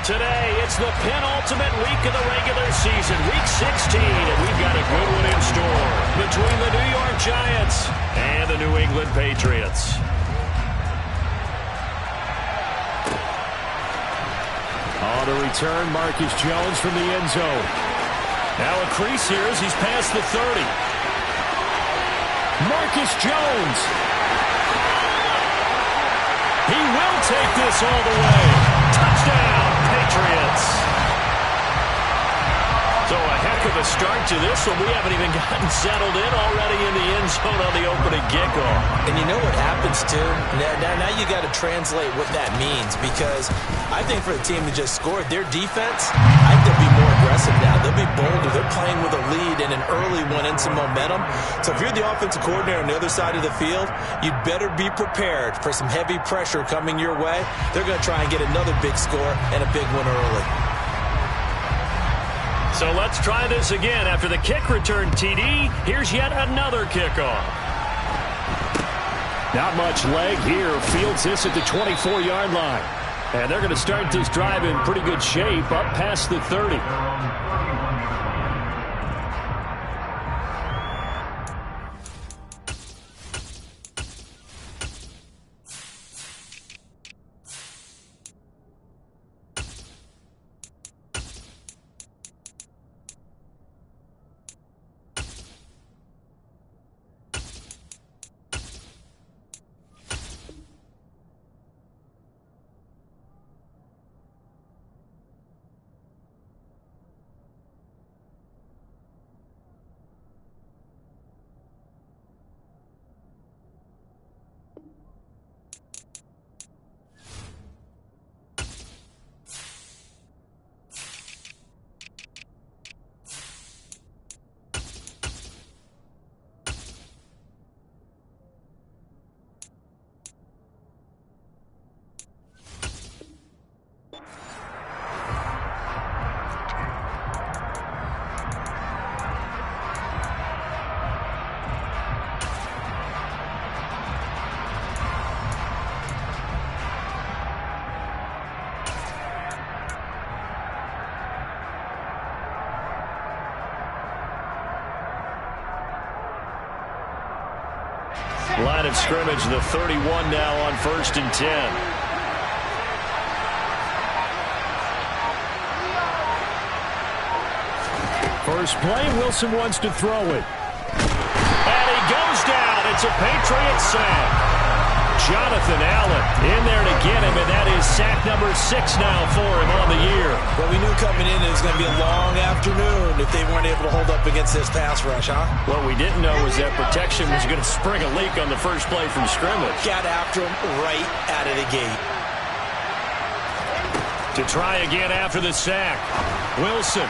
Today, it's the penultimate week of the regular season, Week 16, and we've got a good one in store between the New York Giants and the New England Patriots. On the return, Marcus Jones from the end zone. Now a crease here as he's past the 30. Marcus Jones. He will take this all the way. Touchdown, Patriots. So a heck of a start to this one. We haven't even gotten settled in already in the end zone on the opening kickoff. And you know what happens, too? Now you got to translate what that means, because I think for the team to just score, their defense, I think they'll be more aggressive now. They'll be bolder. They're playing with a lead and an early one and some momentum. So if you're the offensive coordinator on the other side of the field, you'd better be prepared for some heavy pressure coming your way. They're going to try and get another big score and a big one early. So let's try this again. After the kick return TD, here's yet another kickoff. Not much leg here. Fields this at the 24-yard line. And they're going to start this drive in pretty good shape up past the 30. Line of scrimmage, the 31 now on 1st and 10. First play, Wilson wants to throw it. And he goes down. It's a Patriots sack. Jonathan Allen in there to get him, and that is sack number 6 now for him on the year. Well, we knew coming in it was going to be a long afternoon if they weren't able to hold up against this pass rush, huh? What we didn't know was that protection was going to spring a leak on the first play from scrimmage. Got after him right out of the gate. To try again after the sack, Wilson.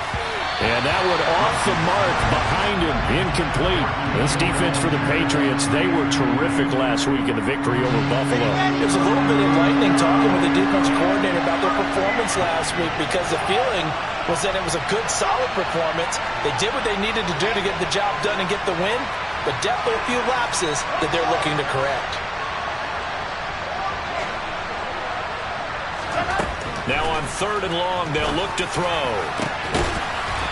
And that one off the mark behind him, incomplete. This defense for the Patriots, they were terrific last week in the victory over Buffalo. It was a little bit enlightening talking with the defense coordinator about their performance last week, because the feeling was that it was a good, solid performance. They did what they needed to do to get the job done and get the win, but definitely a few lapses that they're looking to correct. Now on 3rd and long, they'll look to throw.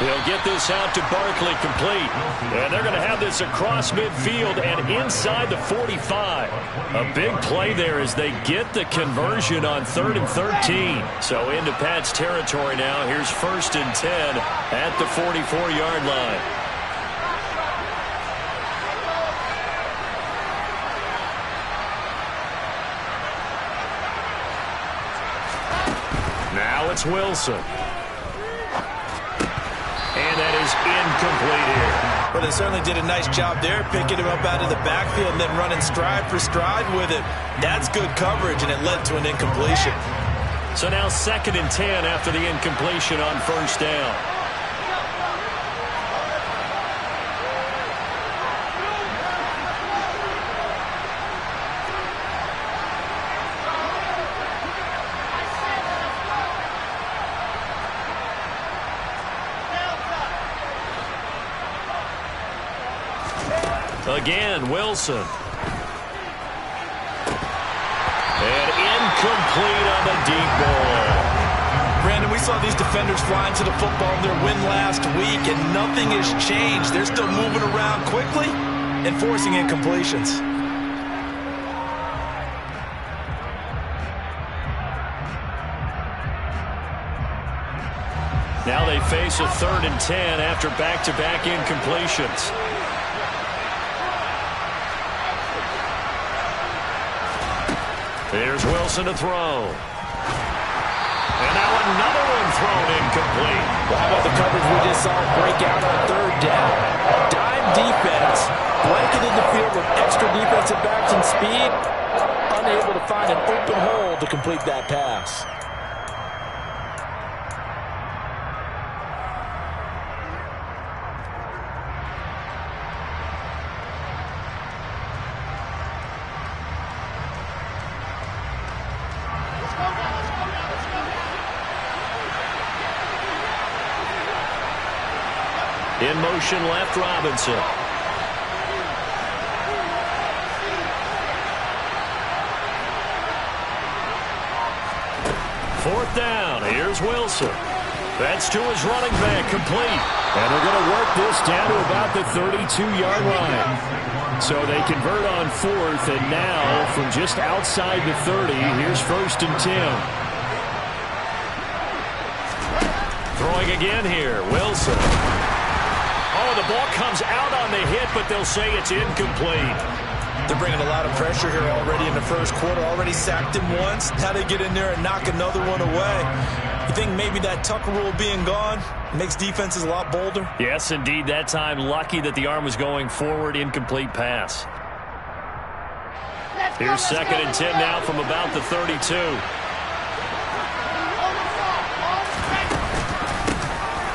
They'll get this out to Barkley, complete. And they're going to have this across midfield and inside the 45. A big play there as they get the conversion on 3rd and 13. So into Pat's territory now. Here's 1st and 10 at the 44-yard line. Now it's Wilson. And that is incomplete here. But they certainly did a nice job there, picking him up out of the backfield and then running stride for stride with it. That's good coverage, and it led to an incompletion. So now 2nd and 10 after the incompletion on 1st down. Again, Wilson. And incomplete on the deep ball. Brandon, we saw these defenders flying to the football in their win last week, and nothing has changed. They're still moving around quickly and forcing incompletions. Now they face a 3rd and 10 after back-to-back incompletions. Here's Wilson to throw. And now another one thrown incomplete. Well, how about the coverage we just saw break out on 3rd down? Dime defense, blanketed the field with extra defensive backs and speed, unable to find an open hole to complete that pass. In motion left, Robinson. Fourth down. Here's Wilson. That's to his running back, complete. And they're going to work this down to about the 32-yard line. So they convert on 4th, and now from just outside the 30, here's 1st and 10. Throwing again here, Wilson. Oh, the ball comes out on the hit, but they'll say it's incomplete. They're bringing a lot of pressure here already in the first quarter. Already sacked him once. Now they get in there and knock another one away. You think maybe that Tucker rule being gone makes defenses a lot bolder? Yes, indeed. That time, lucky that the arm was going forward. Incomplete pass. Here's 2nd and 10 now from about the 32.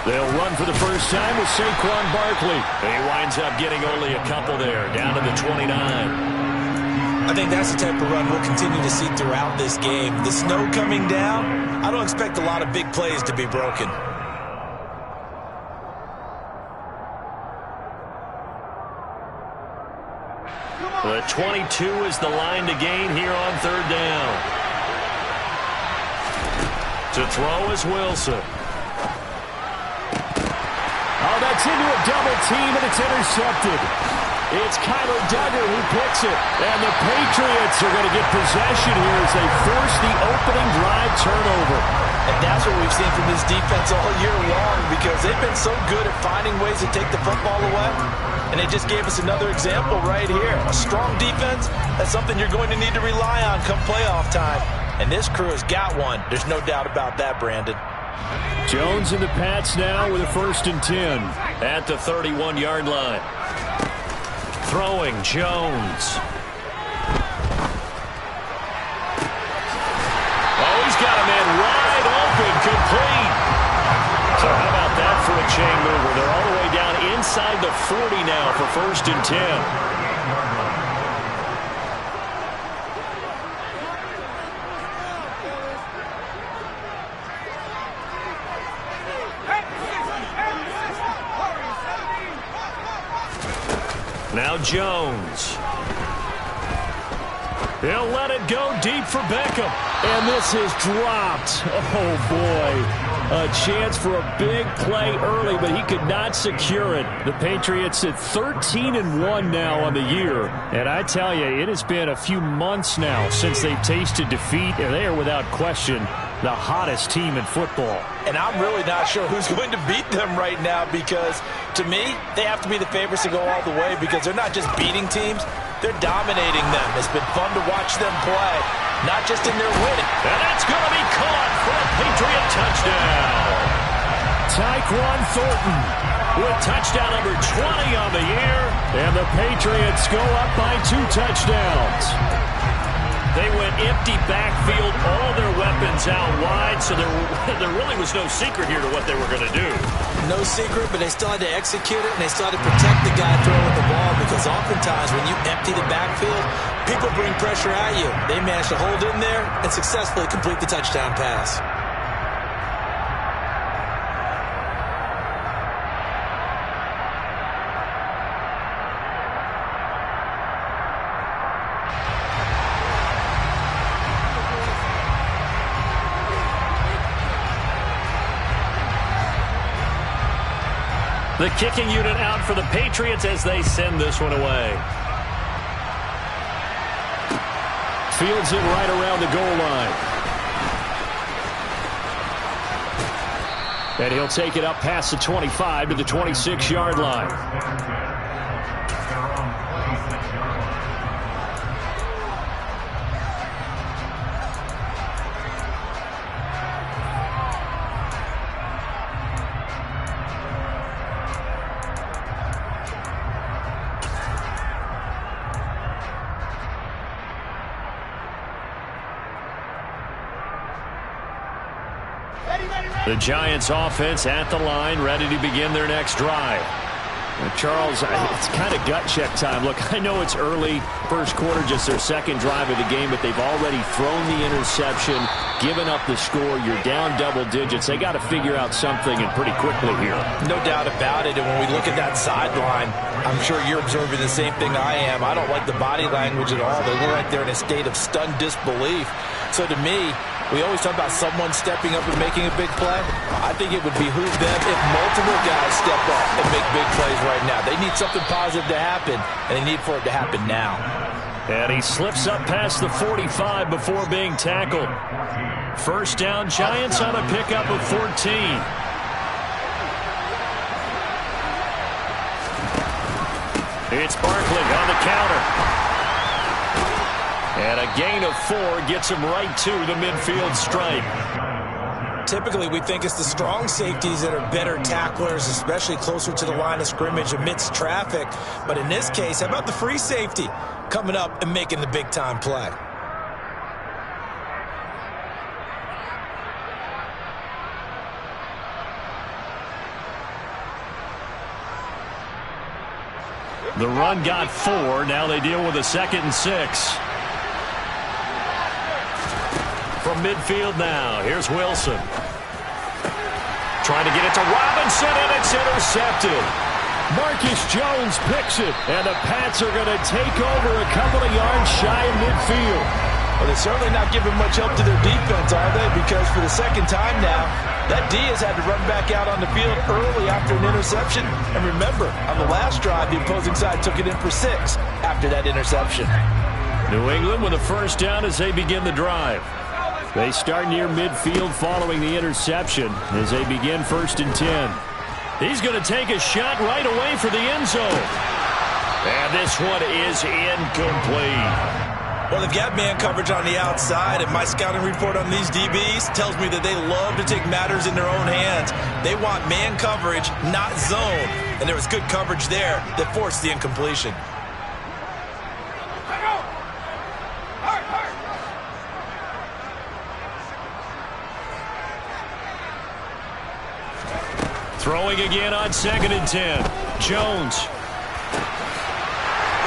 They'll run for the first time with Saquon Barkley. He winds up getting only a couple there, down to the 29. I think that's the type of run we'll continue to see throughout this game. The snow coming down, I don't expect a lot of big plays to be broken. The 22 is the line to gain here on 3rd down. To throw is Wilson. Oh, that's into a double team, and it's intercepted. It's Kyler Duggar who picks it. And the Patriots are going to get possession here as they force the opening drive turnover. And that's what we've seen from this defense all year long, because they've been so good at finding ways to take the football away. And they just gave us another example right here. A strong defense, that's something you're going to need to rely on come playoff time. And this crew has got one. There's no doubt about that, Brandon. Jones and the Pats now with a 1st and 10 at the 31-yard line. Throwing Jones. Oh, he's got a man wide open, complete. So how about that for a chain mover? They're all the way down inside the 40 now for 1st and 10. Now Jones. He'll let it go deep for Beckham. And this is dropped. Oh, boy. A chance for a big play early, but he could not secure it. The Patriots at 13-1 now on the year. And I tell you, it has been a few months now since they've tasted defeat, and they are without question the hottest team in football. And I'm really not sure who's going to beat them right now, because to me, they have to be the favorites to go all the way, because they're not just beating teams, they're dominating them. It's been fun to watch them play, not just in their winning. And that's going to be caught for a Patriot touchdown. Tyquan Thornton with touchdown number 20 on the year, and the Patriots go up by 2 touchdowns. They went empty backfield, all their weapons out wide, so there really was no secret here to what they were going to do. No secret, but they still had to execute it, and they still had to protect the guy throwing the ball, because oftentimes when you empty the backfield, people bring pressure at you. They managed to hold in there and successfully complete the touchdown pass. The kicking unit out for the Patriots as they send this one away. Fields it right around the goal line. And he'll take it up past the 25 to the 26-yard line. The Giants offense at the line, ready to begin their next drive. Charles, it's kind of gut check time. Look, I know it's early, first quarter, just their second drive of the game, but they've already thrown the interception, given up the score. You're down double digits. They got to figure out something, and pretty quickly here. No doubt about it, and when we look at that sideline, I'm sure you're observing the same thing I am. I don't like the body language at all. They look like they're in a state of stunned disbelief. So to me, we always talk about someone stepping up and making a big play. I think it would behoove them if multiple guys step up and make big plays right now. They need something positive to happen, and they need for it to happen now. And he slips up past the 45 before being tackled. First down, Giants on a pickup of 14. It's Barkley on the counter. And a gain of 4 gets him right to the midfield stripe. Typically, we think it's the strong safeties that are better tacklers, especially closer to the line of scrimmage amidst traffic. But in this case, how about the free safety coming up and making the big-time play? The run got 4. Now they deal with a 2nd and 6. From midfield now, here's Wilson. Trying to get it to Robinson, and it's intercepted. Marcus Jones picks it, and the Pats are going to take over a couple of yards shy of midfield. Well, they're certainly not giving much help to their defense, are they? Because for the second time now, that D has had to run back out on the field early after an interception. And remember, on the last drive, the opposing side took it in for 6 after that interception. New England with a first down as they begin the drive. They start near midfield following the interception as they begin 1st and 10. He's going to take a shot right away for the end zone. And this one is incomplete. Well, they've got man coverage on the outside, and my scouting report on these DBs tells me that they love to take matters in their own hands. They want man coverage, not zone. And there was good coverage there that forced the incompletion. Throwing again on 2nd and 10. Jones.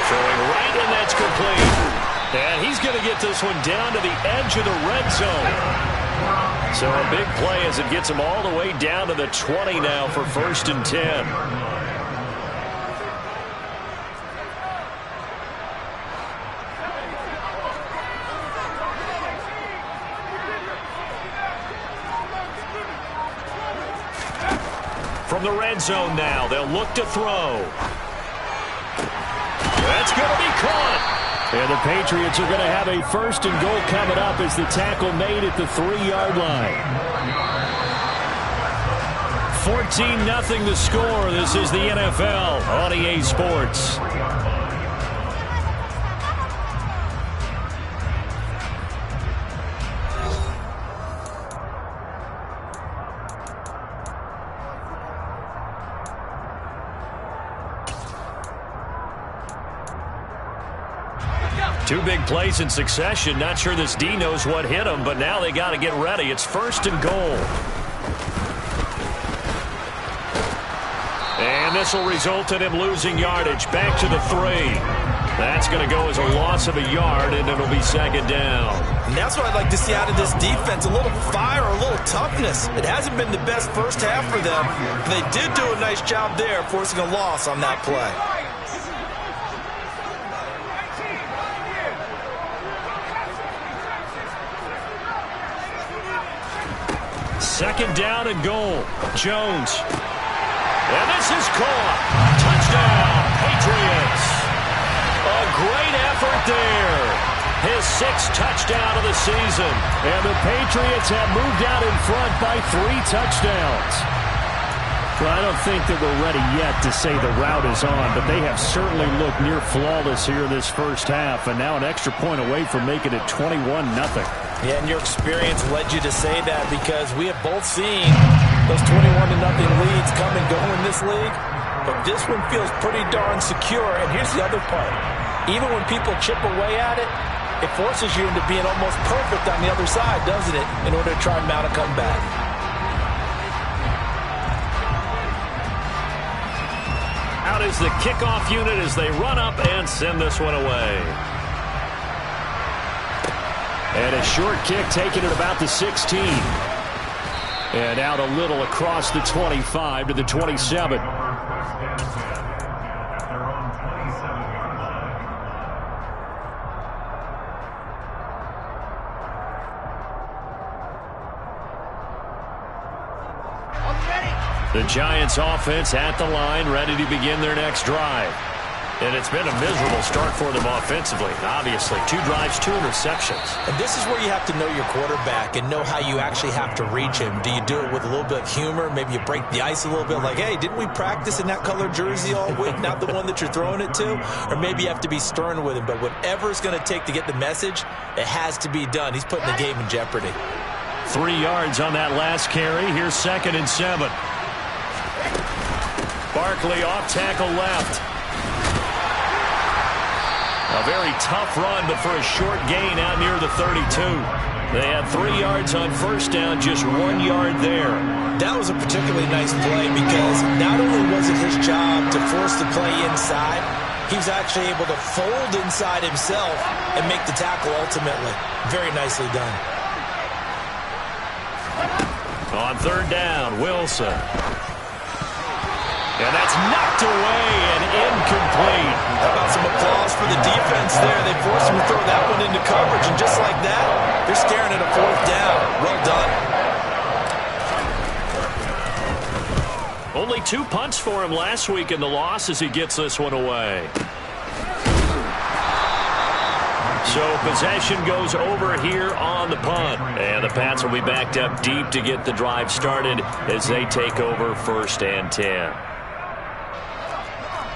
Throwing right, and that's complete. And he's going to get this one down to the edge of the red zone. So a big play as it gets him all the way down to the 20 now for 1st and 10. From the red zone now, they'll look to throw. That's going to be caught. And the Patriots are going to have a 1st and goal coming up as the tackle made at the 3-yard line. 14-0 the score. This is the NFL on EA Sports. Two big plays in succession. Not sure this D knows what hit him, but now they got to get ready. It's 1st and goal. And this will result in him losing yardage. Back to the 3. That's going to go as a loss of a yard, and it'll be 2nd down. And that's what I'd like to see out of this defense. A little fire, a little toughness. It hasn't been the best first half for them. But they did do a nice job there, forcing a loss on that play. 2nd down and goal. Jones. And this is caught. Touchdown, Patriots. A great effort there. His 6th touchdown of the season. And the Patriots have moved out in front by 3 touchdowns. Well, I don't think that we're ready yet to say the route is on, but they have certainly looked near flawless here this first half, and now an extra point away from making it 21-0. Yeah, and your experience led you to say that because we have both seen those 21-0 leads come and go in this league, but this one feels pretty darn secure. And here's the other part. Even when people chip away at it, it forces you into being almost perfect on the other side, doesn't it, in order to try and mount a comeback. Out is the kickoff unit as they run up and send this one away. And a short kick taken at about the 16. And out a little across the 25 to the 27. The Giants offense at the line, ready to begin their next drive. And it's been a miserable start for them offensively. Obviously, 2 drives, 2 interceptions. And this is where you have to know your quarterback and know how you actually have to reach him. Do you do it with a little bit of humor? Maybe you break the ice a little bit like, hey, didn't we practice in that color jersey all week, not the one that you're throwing it to? Or maybe you have to be stern with him. But whatever it's going to take to get the message, it has to be done. He's putting the game in jeopardy. 3 yards on that last carry. Here's 2nd and 7. Barkley off tackle left. A very tough run, but for a short gain out near the 32. They had 3 yards on first down, just 1 yard there. That was a particularly nice play because not only was it his job to force the play inside, he was actually able to fold inside himself and make the tackle ultimately. Very nicely done. On 3rd down, Wilson. And that's knocked away and incomplete. How about some applause for the defense there? They forced him to throw that one into coverage, and just like that, they're staring at a 4th down. Well done. Only 2 punts for him last week in the loss as he gets this one away. So possession goes over here on the punt. And the Pats will be backed up deep to get the drive started as they take over 1st and 10.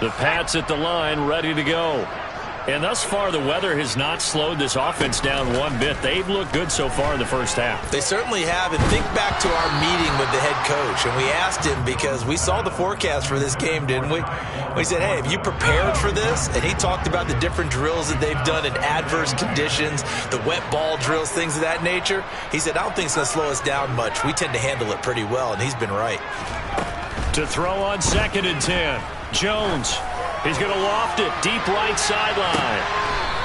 The Pats at the line, ready to go. And thus far, the weather has not slowed this offense down one bit. They've looked good so far in the first half. They certainly have. And think back to our meeting with the head coach. And we asked him because we saw the forecast for this game, didn't we? We said, hey, have you prepared for this? And he talked about the different drills that they've done in adverse conditions, the wet ball drills, things of that nature. He said, I don't think it's going to slow us down much. We tend to handle it pretty well, and he's been right. To throw on 2nd and 10. Jones. He's going to loft it deep right sideline.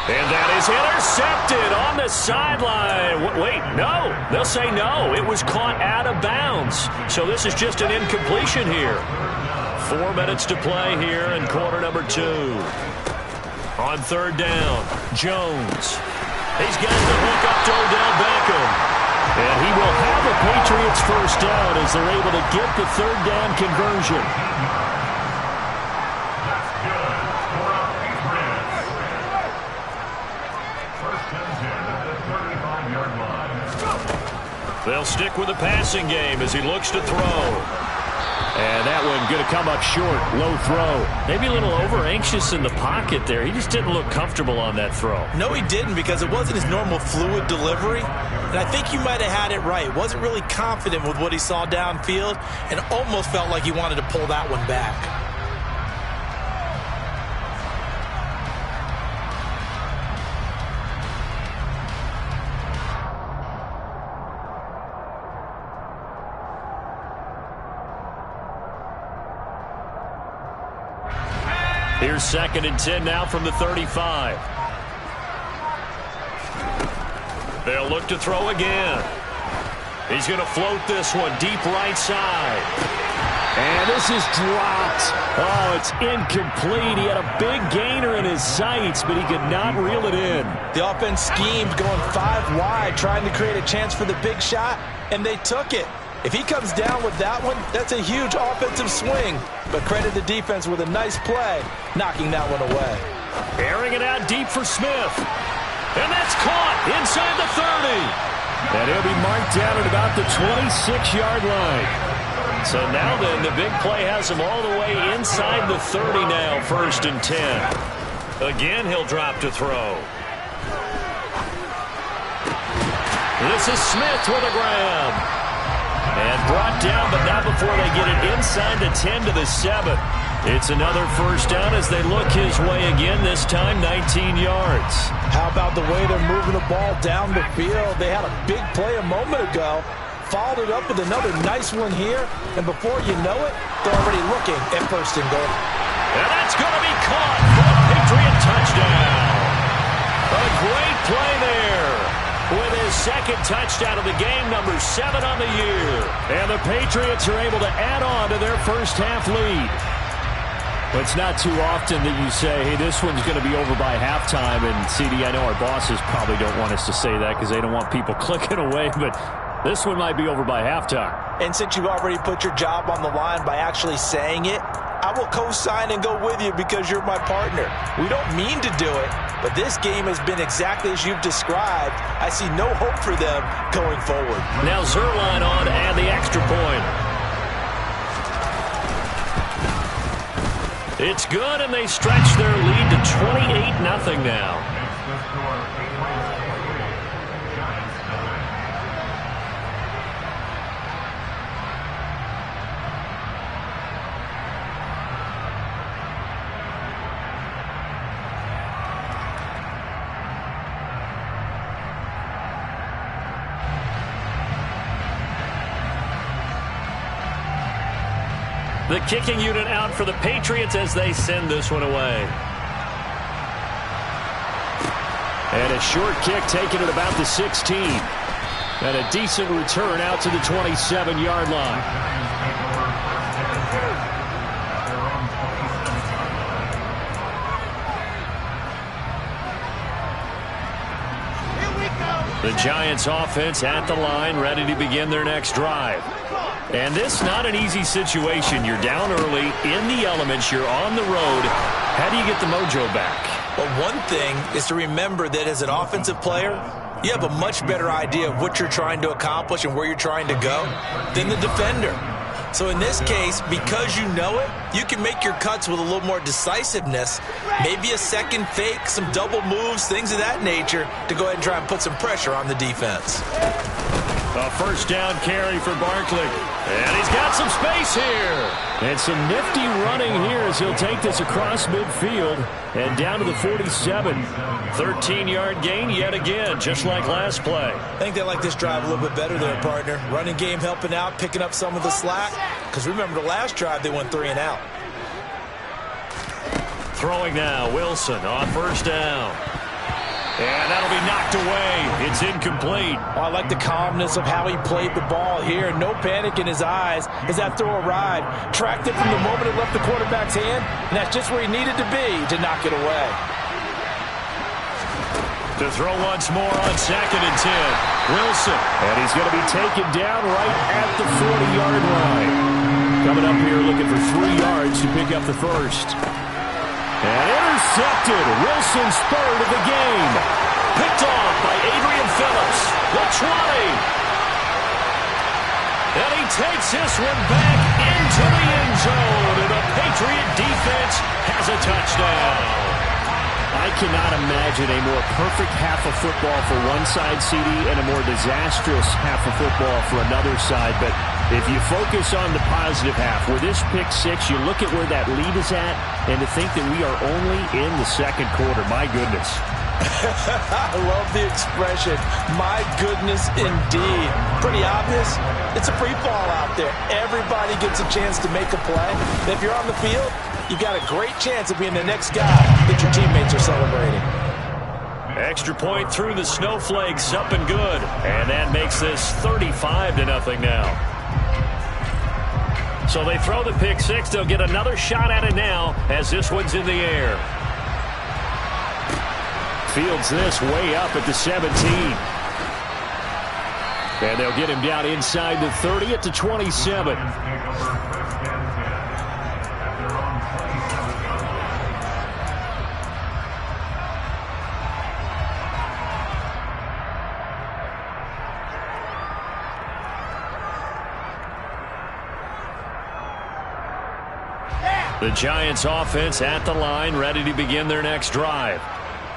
And that is intercepted on the sideline. Wait, no. They'll say no. It was caught out of bounds. So this is just an incompletion here. 4 minutes to play here in quarter number 2. On 3rd down, Jones. He's got the hook up to Odell Beckham. And he will have a Patriots 1st down as they're able to get the 3rd down conversion. They'll stick with the passing game as he looks to throw. And that one going to come up short. Low throw. Maybe a little over-anxious in the pocket there. He just didn't look comfortable on that throw. No, he didn't because it wasn't his normal fluid delivery. And I think you might have had it right. Wasn't really confident with what he saw downfield and almost felt like he wanted to pull that one back. Here's 2nd and 10 now from the 35. They'll look to throw again. He's going to float this one deep right side. And this is dropped. Oh, it's incomplete. He had a big gainer in his sights, but he could not reel it in. The offense schemed going 5 wide, trying to create a chance for the big shot, and they took it. If he comes down with that one, that's a huge offensive swing. But credit the defense with a nice play, knocking that one away. Airing it out deep for Smith. And that's caught inside the 30. And he'll be marked down at about the 26-yard line. So now then, the big play has him all the way inside the 30 now, 1st and 10. Again, he'll drop to throw. This is Smith with a grab. And brought down, but not before they get it inside the 10 to the 7. It's another first down as they look his way again, this time 19 yards. How about the way they're moving the ball down the field? They had a big play a moment ago, followed it up with another nice one here, and before you know it, they're already looking at 1st and goal. And that's going to be caught for a Patriot touchdown. A great play there with his second touchdown of the game, number 7 on the year. And the Patriots are able to add on to their first half lead. But it's not too often that you say, hey, this one's going to be over by halftime. And, CD, I know our bosses probably don't want us to say that because they don't want people clicking away, but this one might be over by halftime. And since you've already put your job on the line by actually saying it, I will co-sign and go with you because you're my partner. We don't mean to do it, but this game has been exactly as you've described. I see no hope for them going forward. Now Zerline on and the extra point. It's good, and they stretch their lead to 28-0 now. The kicking unit out for the Patriots as they send this one away. And a short kick taken at about the 16. And a decent return out to the 27-yard line. The Giants offense at the line, ready to begin their next drive. And this not an easy situation. You're down early, in the elements, you're on the road. How do you get the mojo back? Well, one thing is to remember that as an offensive player, you have a much better idea of what you're trying to accomplish and where you're trying to go than the defender. So in this case, because you know it, you can make your cuts with a little more decisiveness, maybe a second fake, some double moves, things of that nature, to go ahead and try and put some pressure on the defense. A first down carry for Barkley. And he's got some space here. And some nifty running here as he'll take this across midfield and down to the 47. 13-yard gain yet again, just like last play. I think they like this drive a little bit better there, partner. Running game helping out, picking up some of the slack. Because remember, the last drive, they went 3 and out. Throwing now, Wilson on first down. And that'll be knocked away. It's incomplete. Oh, I like the calmness of how he played the ball here. No panic in his eyes as that throw arrived. Tracked it from the moment it left the quarterback's hand, and that's just where he needed to be to knock it away. To throw once more on 2nd and 10. Wilson. And he's going to be taken down right at the 40-yard line. Coming up here looking for 3 yards to pick up the first. And intercepted. Wilson's third of the game. Picked off by Adrian Phillips. The 20. And he takes this one back into the end zone. And the Patriot defense has a touchdown. I cannot imagine a more perfect half of football for one side, CD, and a more disastrous half of football for another side. But if you focus on the positive half, where this pick six, you look at where that lead is at, and to think that we are only in the second quarter. My goodness. I love the expression. My goodness, indeed. Pretty obvious. It's a free fall out there. Everybody gets a chance to make a play. And if you're on the field, you've got a great chance of being the next guy that your teammates are celebrating. Extra point through the snowflakes, up and good. And that makes this 35-0 now. So they throw the pick six. They'll get another shot at it now as this one's in the air. Fields this way up at the 17. And they'll get him down inside the 30 at the 27. The Giants offense at the line, ready to begin their next drive.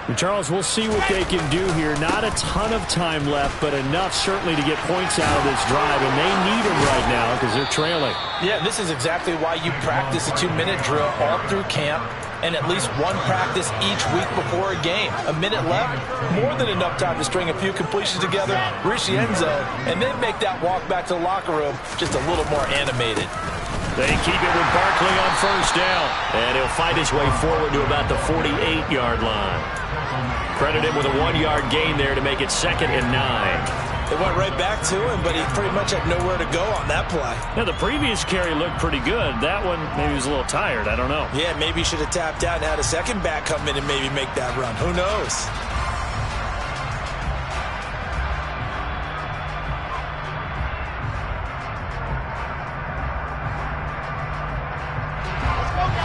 And Charles, we'll see what they can do here. Not a ton of time left, but enough certainly to get points out of this drive, and they need them right now because they're trailing. Yeah, this is exactly why you practice a 2-minute drill all through camp and at least one practice each week before a game. A minute left, more than enough time to string a few completions together, reach the end zone, and then make that walk back to the locker room just a little more animated. They keep it with Barkley on first down. And he'll fight his way forward to about the 48-yard line. Credit him with a 1-yard gain there to make it 2nd and 9. They went right back to him, but he pretty much had nowhere to go on that play. Now, the previous carry looked pretty good. That one, maybe he was a little tired. I don't know. Yeah, maybe he should have tapped out and had a second back come in and maybe make that run. Who knows?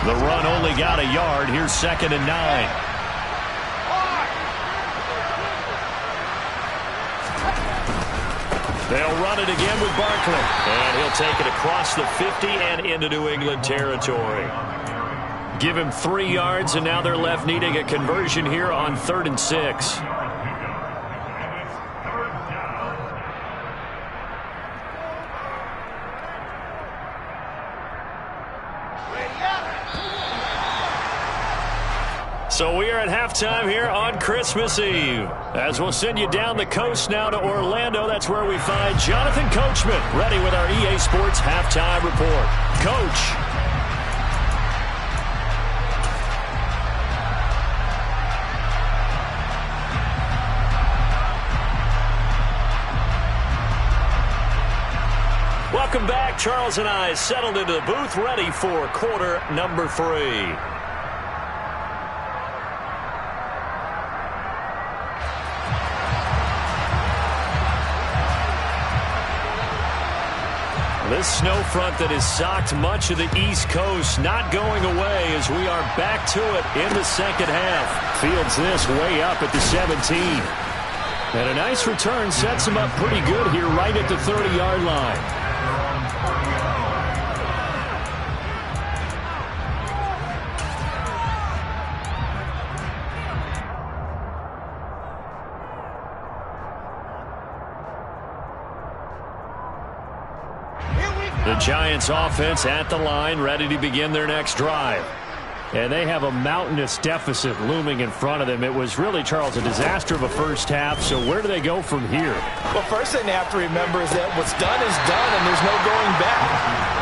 The run only got a yard. Here's 2nd and 9. They'll run it again with Barkley. And he'll take it across the 50 and into New England territory. Give him 3 yards, and now they're left needing a conversion here on 3rd and 6. So we are at halftime here on Christmas Eve. As we'll send you down the coast now to Orlando, that's where we find Jonathan Coachman, ready with our EA Sports Halftime Report. Coach. Welcome back. Charles and I settled into the booth, ready for quarter number 3. This snow front that has socked much of the East Coast not going away as we are back to it in the second half. Fields this way up at the 17. And a nice return sets him up pretty good here right at the 30-yard line. The Giants offense at the line, ready to begin their next drive. And they have a mountainous deficit looming in front of them. It was really, Charles, a disaster of a first half. So where do they go from here? Well, first thing they have to remember is that what's done is done and there's no going back.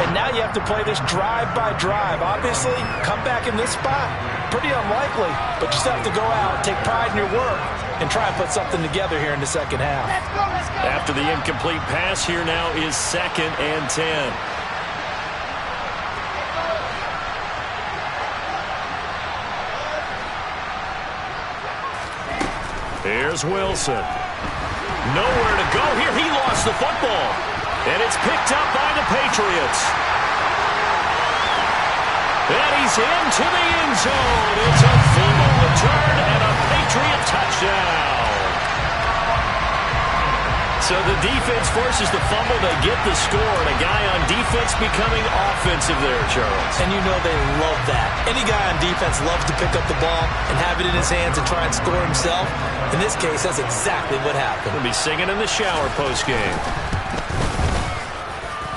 And now you have to play this drive by drive. Obviously, come back in this spot, pretty unlikely. But you still have to go out, take pride in your work, and try and put something together here in the second half. After the incomplete pass, here now is 2nd and 10. Here's Wilson. Nowhere to go here. He lost the football. And it's picked up by the Patriots. And he's into the end zone. It's a fumble return and a Patriot touchdown. So the defense forces the fumble. They get the score. And a guy on defense becoming offensive there, Charles. And you know they love that. Any guy on defense loves to pick up the ball and have it in his hands and try and score himself. In this case, that's exactly what happened. He'll be singing in the shower postgame.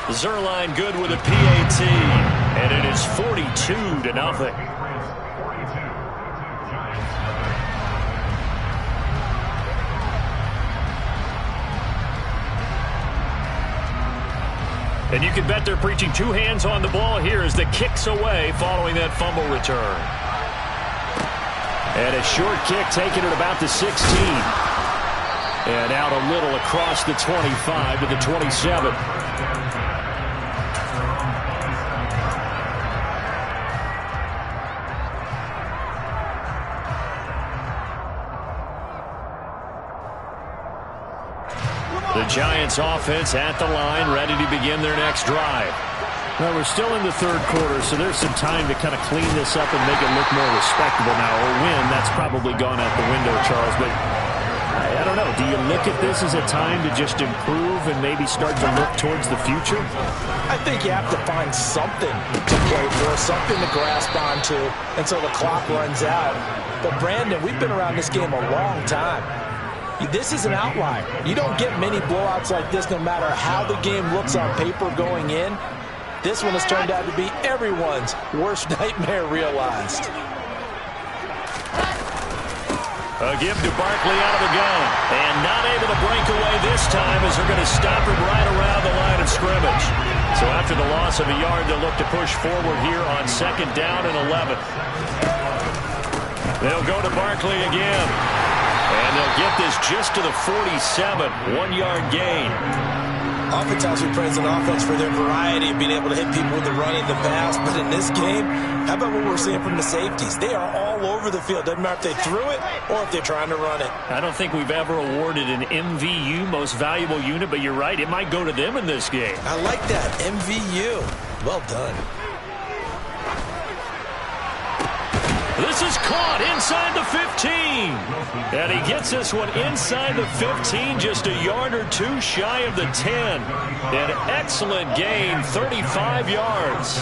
Zerline good with a PAT. And it is 42-0. And you can bet they're preaching 2 hands on the ball here as the kick's away following that fumble return. And a short kick taken at about the 16. And out a little across the 25 to the 27. The Giants offense at the line, ready to begin their next drive. Well, we're still in the third quarter, so there's some time to kind of clean this up and make it look more respectable now. A win, that's probably gone out the window, Charles, but I don't know. Do you look at this as a time to just improve and maybe start to look towards the future? I think you have to find something to play for, something to grasp onto until the clock runs out. But, Brandon, we've been around this game a long time. This is an outlier. You don't get many blowouts like this no matter how the game looks on paper going in. This one has turned out to be everyone's worst nightmare realized. A give to Barkley out of the gun. And not able to break away this time as they're going to stop him right around the line of scrimmage. So after the loss of a yard, they'll look to push forward here on 2nd down and 11. They'll go to Barkley again. And they'll get this just to the 47, 1-yard gain. Oftentimes we praise an offense for their variety of being able to hit people with the run and the pass. But in this game, how about what we're seeing from the safeties? They are all over the field. Doesn't matter if they threw it or if they're trying to run it. I don't think we've ever awarded an MVU, most valuable unit, but you're right. It might go to them in this game. I like that. MVU. Well done. This is caught inside the 15. And he gets this one inside the 15, just a yard or two shy of the 10. An excellent gain, 35 yards.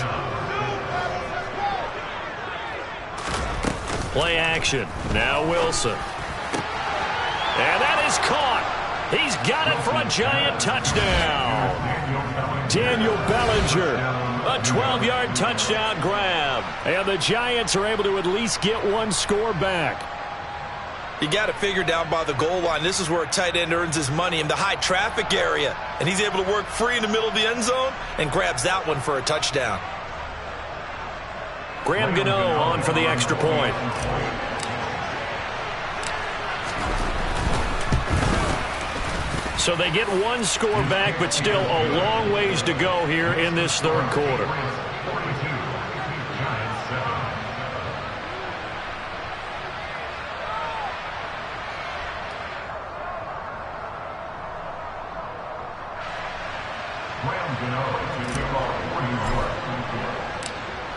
Play action. Now Wilson. And that is caught. He's got it for a Giant touchdown. Daniel Bellinger, a 12-yard touchdown grab. And the Giants are able to at least get one score back. You got to figure down by the goal line. This is where a tight end earns his money in the high traffic area. And he's able to work free in the middle of the end zone and grabs that one for a touchdown. Graham Gano on for the extra point. So they get one score back, but still a long ways to go here in this third quarter.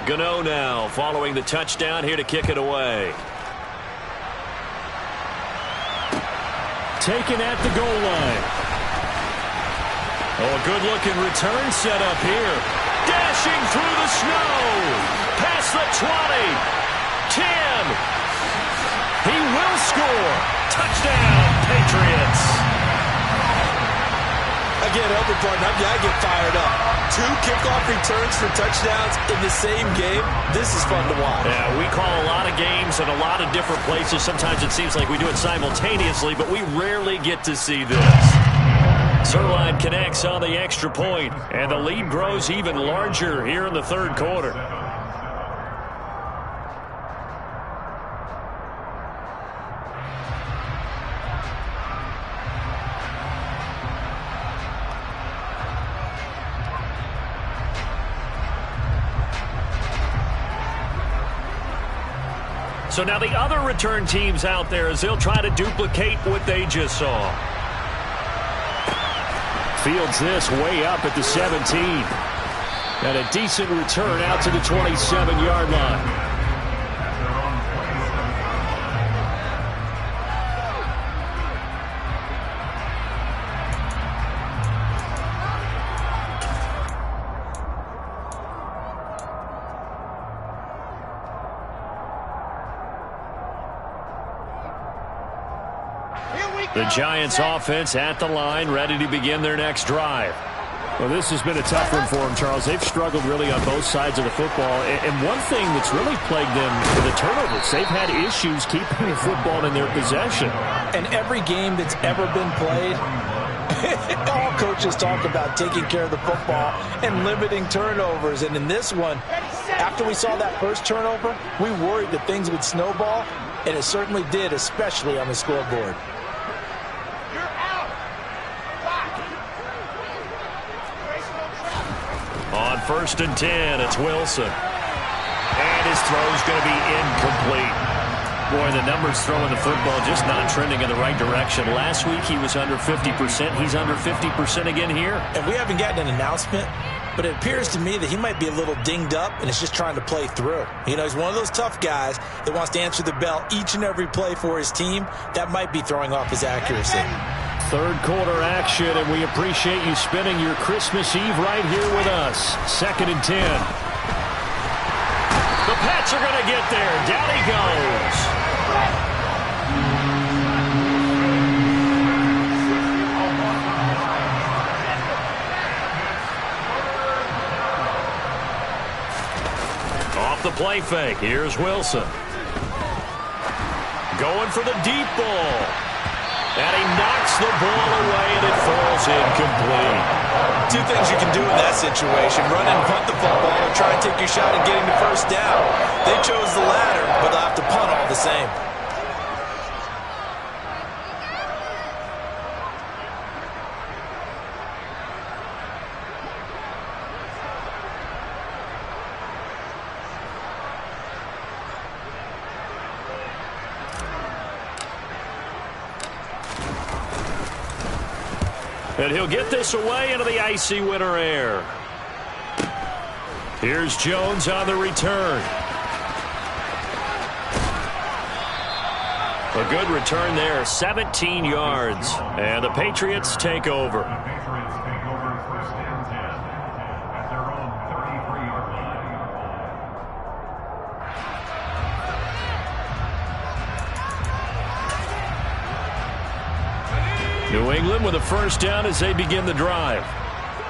Gano now following the touchdown here to kick it away. Taken at the goal line. Oh, a good-looking return set up here. Dashing through the snow. Past the 20. 10. He will score. Touchdown, Patriots. Again, Elder Barton, I get fired up. 2 kickoff returns for touchdowns in the same game. This is fun to watch. Yeah, we call a lot of games in a lot of different places. Sometimes it seems like we do it simultaneously, but we rarely get to see this. Zerline connects on the extra point, and the lead grows even larger here in the third quarter. So now the other return teams out there as they'll try to duplicate what they just saw. Fields this way up at the 17. And a decent return out to the 27-yard line. The Giants offense at the line, ready to begin their next drive. Well, this has been a tough one for them, Charles. They've struggled really on both sides of the football. And one thing that's really plagued them are the turnovers. They've had issues keeping the football in their possession. And every game that's ever been played, all coaches talk about taking care of the football and limiting turnovers. And in this one, after we saw that first turnover, we worried that things would snowball, and it certainly did, especially on the scoreboard. On 1st and 10, it's Wilson. And his throw's going to be incomplete. Boy, the numbers throwing the football just not trending in the right direction. Last week he was under 50%. He's under 50% again here. And we haven't gotten an announcement, but it appears to me that he might be a little dinged up and is just trying to play through. You know, he's one of those tough guys that wants to answer the bell each and every play for his team. That might be throwing off his accuracy. Third quarter action, and we appreciate you spending your Christmas Eve right here with us. 2nd and 10. The Pats are going to get there. Down he goes. Off the play fake. Here's Wilson. Going for the deep ball. And he knocks the ball away, and it falls incomplete. Two things you can do in that situation: run and punt the football, or try and take your shot at getting the first down. They chose the latter, but they'll have to punt all the same. And he'll get this away into the icy winter air. Here's Jones on the return. A good return there, 17 yards. And the Patriots take over. New England with a first down as they begin the drive.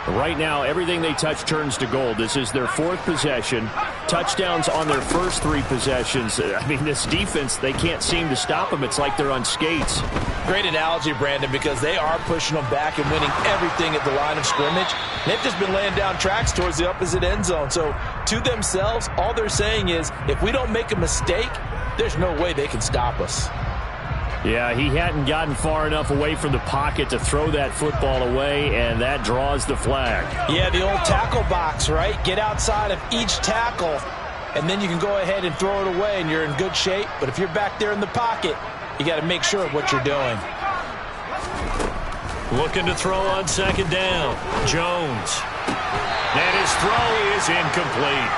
Right now, everything they touch turns to gold. This is their 4th possession. Touchdowns on their first 3 possessions. I mean, this defense, they can't seem to stop them. It's like they're on skates. Great analogy, Brandon, because they are pushing them back and winning everything at the line of scrimmage. They've just been laying down tracks towards the opposite end zone. So, to themselves, all they're saying is, if we don't make a mistake, there's no way they can stop us. Yeah, he hadn't gotten far enough away from the pocket to throw that football away, and that draws the flag. Yeah, the old tackle box, right? Get outside of each tackle, and then you can go ahead and throw it away, and you're in good shape. But if you're back there in the pocket, you got to make sure of what you're doing. Looking to throw on 2nd down. Jones. And his throw is incomplete.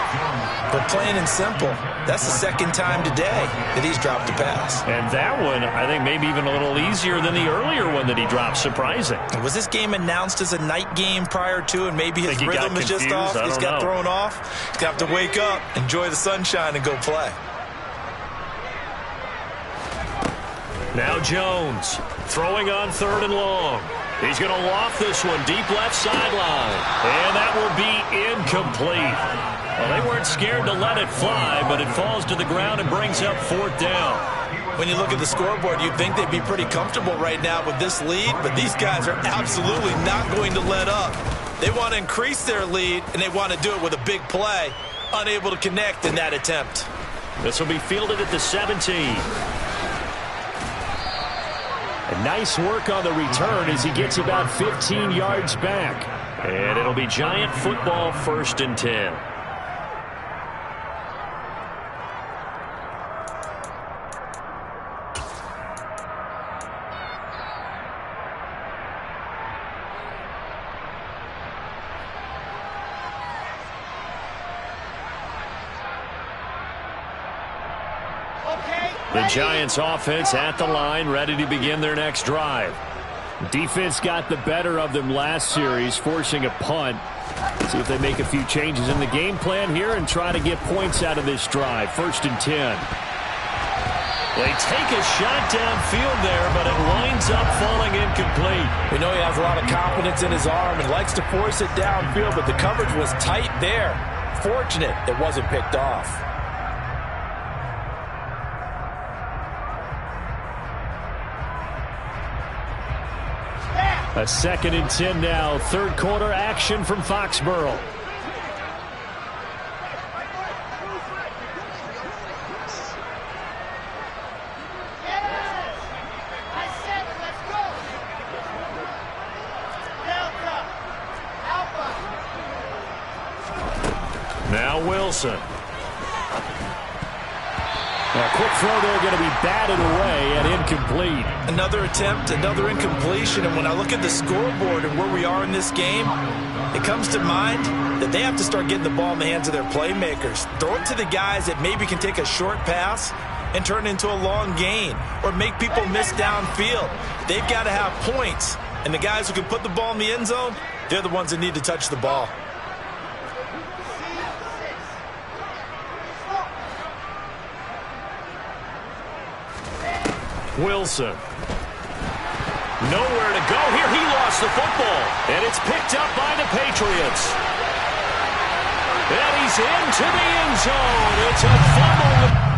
But plain and simple, that's the 2nd time today that he's dropped a pass. And that one, I think, maybe even a little easier than the earlier one that he dropped. Surprising. Was this game announced as a night game prior to, and maybe his rhythm is just off? He's got thrown off. He's got to wake up, enjoy the sunshine, and go play. Now Jones throwing on 3rd and long. He's going to loft this one deep left sideline. And that will be incomplete. Well, they weren't scared to let it fly, but it falls to the ground and brings up 4th down. When you look at the scoreboard, you'd think they'd be pretty comfortable right now with this lead, but these guys are absolutely not going to let up. They want to increase their lead, and they want to do it with a big play. Unable to connect in that attempt. This will be fielded at the 17. A nice work on the return as he gets about 15 yards back. And it'll be Giant football, 1st and 10. The Giants offense at the line, ready to begin their next drive. Defense got the better of them last series, forcing a punt. See if they make a few changes in the game plan here and try to get points out of this drive. 1st and 10. They take a shot downfield there, but it winds up falling incomplete. We know he has a lot of confidence in his arm and likes to force it downfield, but the coverage was tight there. Fortunate it wasn't picked off. A 2nd and 10 now. 3rd quarter action from Foxborough. Now Wilson. A quick throw there going to be batted away and incomplete. Another attempt, another incompletion, and when I look at the scoreboard and where we are in this game, it comes to mind that they have to start getting the ball in the hands of their playmakers. Throw it to the guys that maybe can take a short pass and turn it into a long gain or make people miss downfield. They've got to have points, and the guys who can put the ball in the end zone, they're the ones that need to touch the ball. Wilson. Nowhere to go here. He lost the football. And it's picked up by the Patriots. And he's into the end zone. It's a fumble.